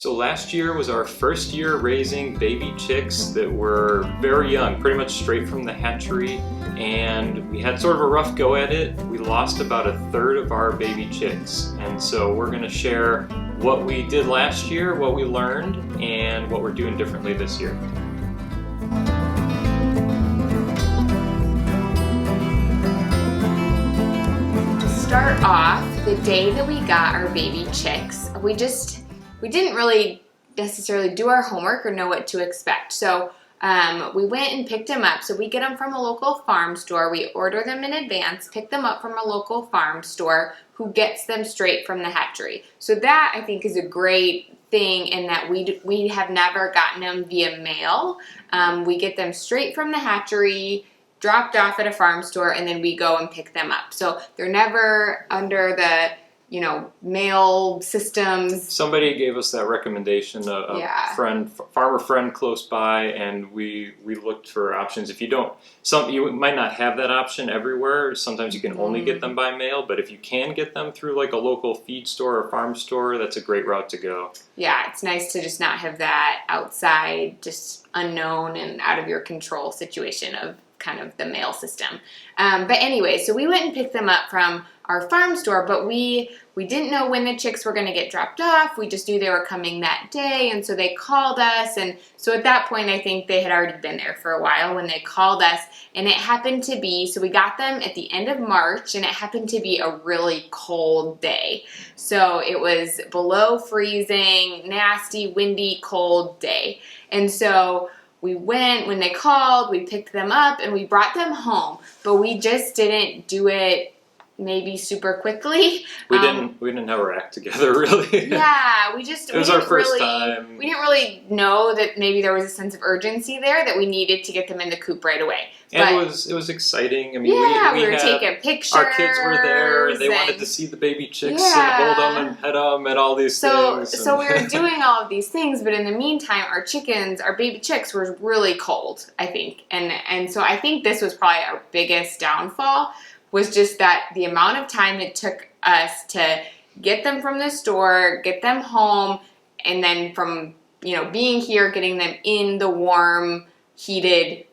So last year was our first year raising baby chicks that were very young, pretty much straight from the hatchery, and we had sort of a rough go at it. We lost about a third of our baby chicks, and so we're going to share what we did last year, what we learned, and what we're doing differently this year. To start off, the day that we got our baby chicks, we didn't really necessarily do our homework or know what to expect. So we went and picked them up. So we get them from a local farm store. We order them in advance, pick them up from a local farm store who gets them straight from the hatchery. So that I think is a great thing in that we have never gotten them via mail. We get them straight from the hatchery, dropped off at a farm store, and then we go and pick them up. So they're never under the mail systems. Somebody gave us that recommendation, farmer friend close by, and we looked for options. If you don't, you might not have that option everywhere. Sometimes you can only get them by mail, but if you can get them through like a local feed store or farm store, that's a great route to go. Yeah, it's nice to just not have that outside, just unknown and out of your control situation of kind of the mail system. But anyway, so we went and picked them up from our farm store, but we didn't know when the chicks were going to get dropped off. We just knew they were coming that day, and so they called us, and so at that point I think they had already been there for a while when they called us, and it happened to be, so we got them at the end of March, and it happened to be a really cold day. So it was below freezing, nasty, windy, cold day. And so we went, when they called, we picked them up and we brought them home, but we just didn't do it maybe super quickly. We didn't have our act together really. Yeah, it was our first time. We didn't really know that maybe there was a sense of urgency there that we needed to get them in the coop right away. And it was exciting. I mean, we were taking pictures. Our kids were there. They wanted to see the baby chicks and hold them and pet them and all these things. So we were doing all of these things, but in the meantime, our baby chicks were really cold, I think. And so I think this was probably our biggest downfall, was just that the amount of time it took us to get them from the store, get them home, and then from being here, getting them in the warm, heated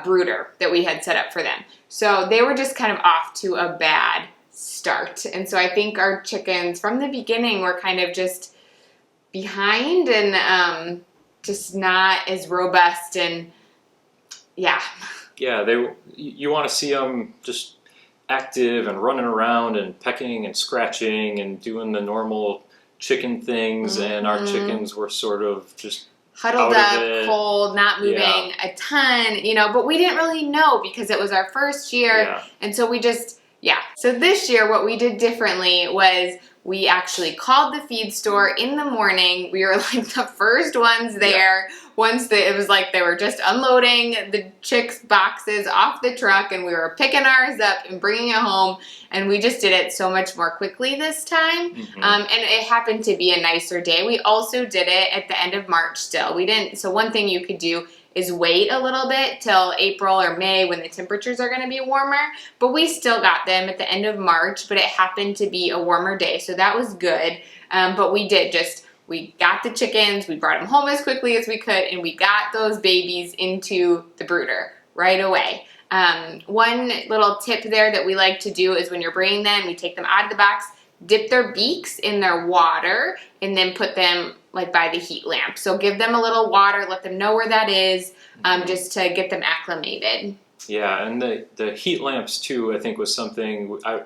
brooder that we had set up for them. So they were just kind of off to a bad start. And so I think our chickens from the beginning were kind of just behind and just not as robust, and yeah. Yeah, you want to see them just active and running around and pecking and scratching and doing the normal chicken things, and our chickens were sort of just huddled up, cold, not moving a ton, but we didn't really know because it was our first year, and so we just, So this year what we did differently was we actually called the feed store in the morning. We were like the first ones there. Once it was like they were just unloading the chicks' boxes off the truck, and we were picking ours up and bringing it home, and we just did it so much more quickly this time. And it happened to be a nicer day. We also did it at the end of March still. So one thing you could do is wait a little bit till April or May when the temperatures are going to be warmer, but we still got them at the end of March, but it happened to be a warmer day, so that was good. But we got the chickens, we brought them home as quickly as we could, and we got those babies into the brooder right away. One little tip there that we like to do is when you're bringing them, you take them out of the box, dip their beaks in their water, and then put them like by the heat lamp. So give them a little water, let them know where that is, just to get them acclimated. Yeah, and the heat lamps too, I think was something I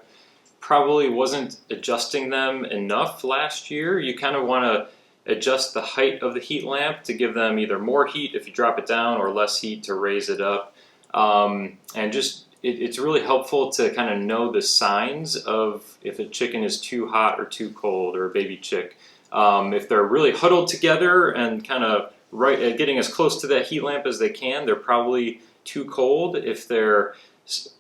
probably wasn't adjusting them enough last year. You kind of want to adjust the height of the heat lamp to give them either more heat if you drop it down or less heat to raise it up. And just it's really helpful to kind of know the signs of if a chicken is too hot or too cold, or a baby chick. If they're really huddled together and kind of getting as close to that heat lamp as they can, they're probably too cold. If they're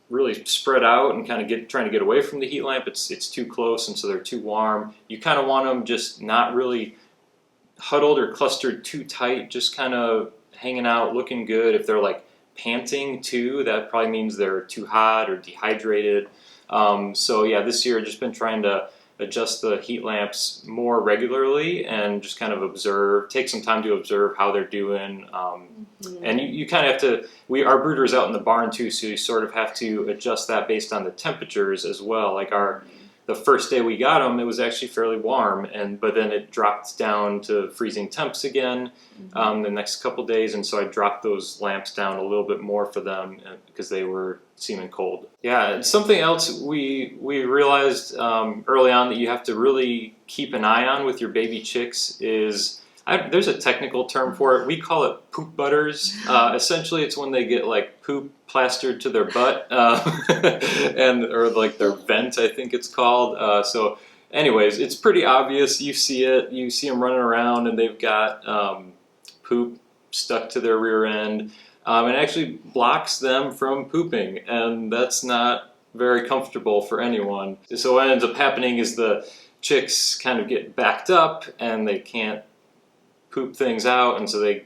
really spread out and kind of trying to get away from the heat lamp, it's too close, and so they're too warm. You kind of want them just not really huddled or clustered too tight, just kind of hanging out, looking good. If they're like panting too, that probably means they're too hot or dehydrated. So yeah, this year I've just been trying to adjust the heat lamps more regularly and just kind of observe, take some time to observe how they're doing. And you kind of have to, our brooder's out in the barn too, so you sort of have to adjust that based on the temperatures as well. Like the first day we got them, it was actually fairly warm, but then it dropped down to freezing temps again the next couple days, and so I dropped those lamps down a little bit more for them because they were seeming cold. Yeah, something else we realized early on that you have to really keep an eye on with your baby chicks is, there's a technical term for it. We call it poop butters. Essentially, it's when they get like poop plastered to their butt, or like their vent, I think it's called. So anyways, it's pretty obvious. You see it. You see them running around and they've got poop stuck to their rear end. It actually blocks them from pooping, and that's not very comfortable for anyone. So what ends up happening is the chicks kind of get backed up and they can't poop things out, and so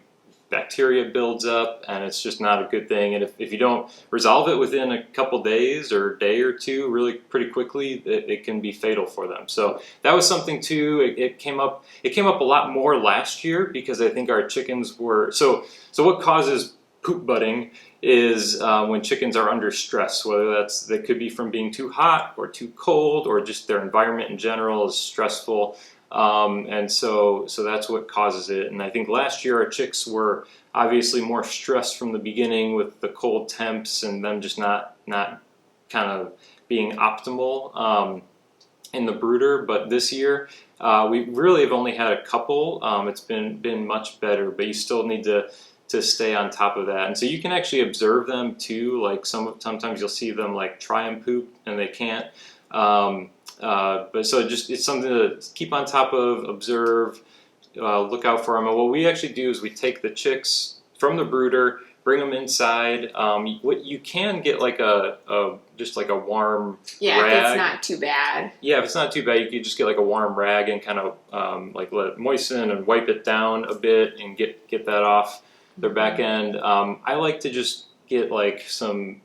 bacteria builds up, and it's just not a good thing. And if you don't resolve it within a couple days or a day or two, really pretty quickly, it can be fatal for them. So that was something too. It came up a lot more last year because I think our chickens were so what causes poop butting is when chickens are under stress, whether that could be from being too hot or too cold, or just their environment in general is stressful. And so that's what causes it. And I think last year our chicks were obviously more stressed from the beginning with the cold temps and them just not kind of being optimal in the brooder. But this year we really have only had a couple. It's been much better, but you still need to stay on top of that. And so you can actually observe them too. Like sometimes you'll see them like try and poop and they can't. But so it's something to keep on top of, observe, look out for them. And what we actually do is we take the chicks from the brooder, bring them inside. What you can get like just like a warm rag. If it's not too bad. Yeah, if it's not too bad, you could just get like a warm rag and kind of like let it moisten and wipe it down a bit and get that off their back end. I like to just get like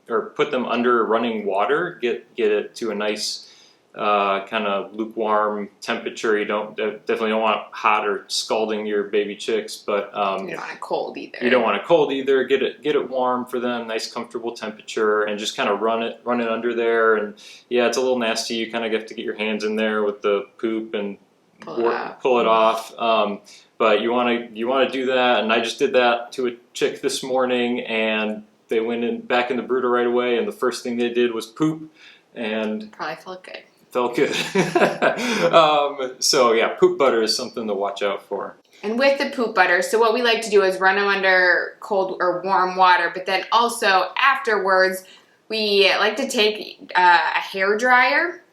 put them under running water, get it to a nice kind of lukewarm temperature. You definitely don't want hot or scalding your baby chicks, but you don't want it cold either. You don't want it cold either. Get it warm for them, nice comfortable temperature, and just kind of run it under there. And yeah, it's a little nasty. You kind of have to get your hands in there with the poop and pull it off. But you want to do that, and I just did that to a chick this morning, and they went back in the brooder right away, and the first thing they did was poop, and probably felt good. Felt good. So yeah, poop butter is something to watch out for. And with the poop butter, so what we like to do is run them under cold or warm water, but then also afterwards, we like to take a hair dryer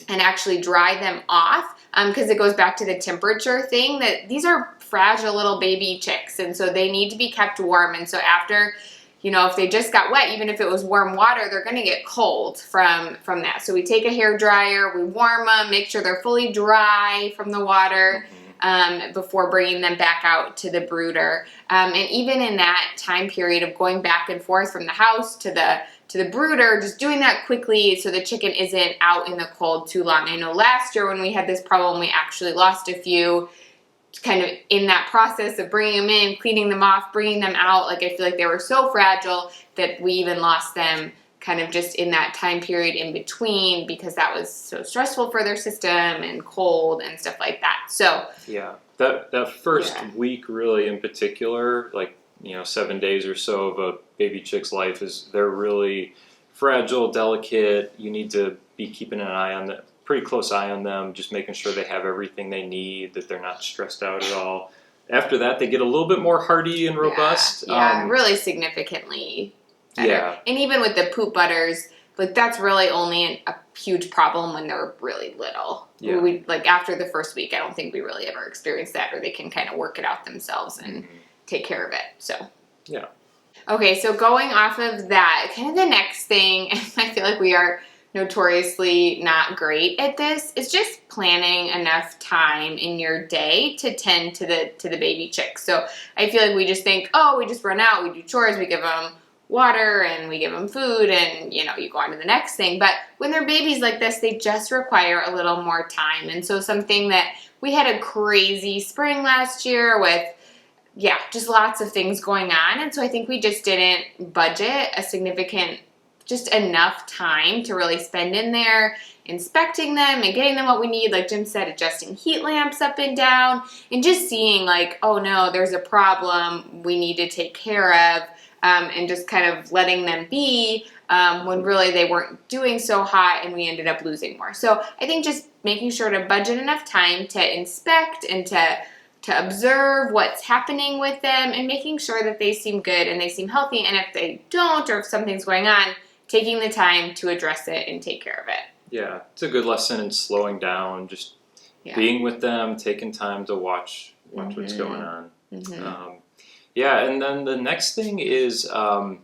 and actually dry them off, because it goes back to the temperature thing, that these are fragile little baby chicks, and so they need to be kept warm. And so after, if they just got wet, even if it was warm water, they're going to get cold from that. So we take a hair dryer, we warm them, make sure they're fully dry from the water before bringing them back out to the brooder. And even in that time period of going back and forth from the house to the brooder, just doing that quickly so the chicken isn't out in the cold too long. I know last year when we had this problem, we actually lost a few kind of in that process of bringing them in, cleaning them off, bringing them out. Like, I feel like they were so fragile that we even lost them kind of just in that time period in between, because that was so stressful for their system and cold and stuff like that. So yeah, that first week really in particular, like 7 days or so of a baby chick's life, they're really fragile, delicate. You need to be keeping an eye on them, pretty close eye on them, just making sure they have everything they need, that they're not stressed out at all. After that, they get a little bit more hardy and robust. Yeah, really significantly better. Yeah. And even with the poop butters, like, that's really only a huge problem when they're really little. Yeah. We, like, after the first week, I don't think we really ever experienced that, or they can kind of work it out themselves and take care of it. So yeah. Okay, so going off of that, kind of the next thing, and I feel like we are notoriously not great at this, is just planning enough time in your day to tend to the baby chicks. So I feel like we just think, we just run out, we do chores, we give them water and we give them food and, you know, you go on to the next thing. But when they're babies like this, they just require a little more time. And so something that we had a crazy spring last year with, yeah, just lots of things going on. And so I think we just didn't budget a significant, just enough time to really spend in there inspecting them and getting them what we need. Like Jim said, adjusting heat lamps up and down and just seeing like, oh no, there's a problem we need to take care of, and just kind of letting them be when really they weren't doing so hot and we ended up losing more. So I think just making sure to budget enough time to inspect and to observe what's happening with them and making sure that they seem good and they seem healthy. And if they don't, or if something's going on, taking the time to address it and take care of it. Yeah, it's a good lesson in slowing down, just being with them, taking time to watch what's going on. Yeah, and then the next thing is, so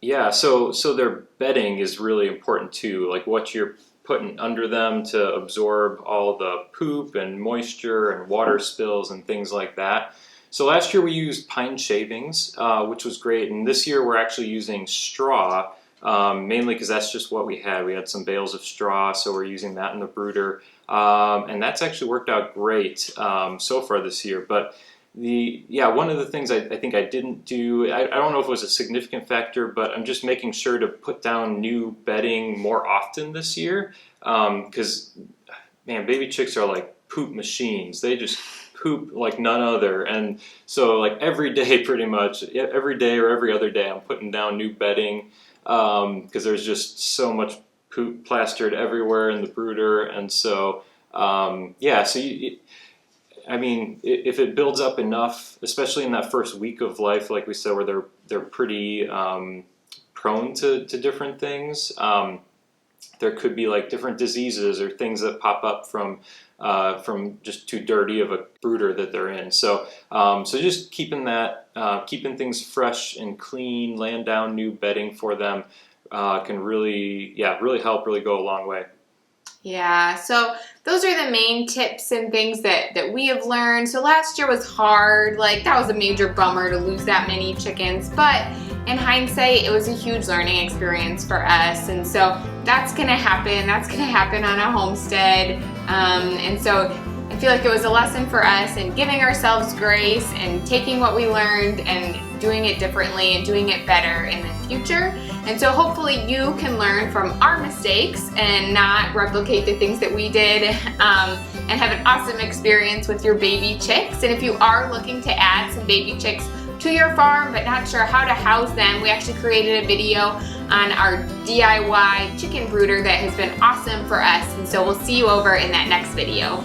their bedding is really important too, like what you're putting under them to absorb all the poop and moisture and water spills and things like that. So last year we used pine shavings, which was great, and this year we're actually using straw. Mainly because that's just what we had. We had some bales of straw, so we're using that in the brooder. And that's actually worked out great so far this year. But one of the things I think I didn't do, I don't know if it was a significant factor, but I'm just making sure to put down new bedding more often this year. Because, man, baby chicks are like poop machines. They just poop like none other. And so like every day pretty much, every day or every other day, I'm putting down new bedding. Because there's just so much poop plastered everywhere in the brooder, and so if it builds up enough, especially in that first week of life, like we said, where they're pretty prone to different things, there could be like different diseases or things that pop up from just too dirty of a brooder that they're in. So just keeping things fresh and clean, laying down new bedding for them can really help, really go a long way. Yeah, so those are the main tips and things that we have learned. So last year was hard. Like that was a major bummer to lose that many chickens, but in hindsight, it was a huge learning experience for us. And so that's gonna happen. That's gonna happen on a homestead. And so I feel like it was a lesson for us in giving ourselves grace and taking what we learned and doing it differently and doing it better in the future. And so hopefully you can learn from our mistakes and not replicate the things that we did, and have an awesome experience with your baby chicks. And if you are looking to add some baby chicks to your farm but not sure how to house them, we actually created a video on our DIY chicken brooder that has been awesome for us. And so we'll see you over in that next video.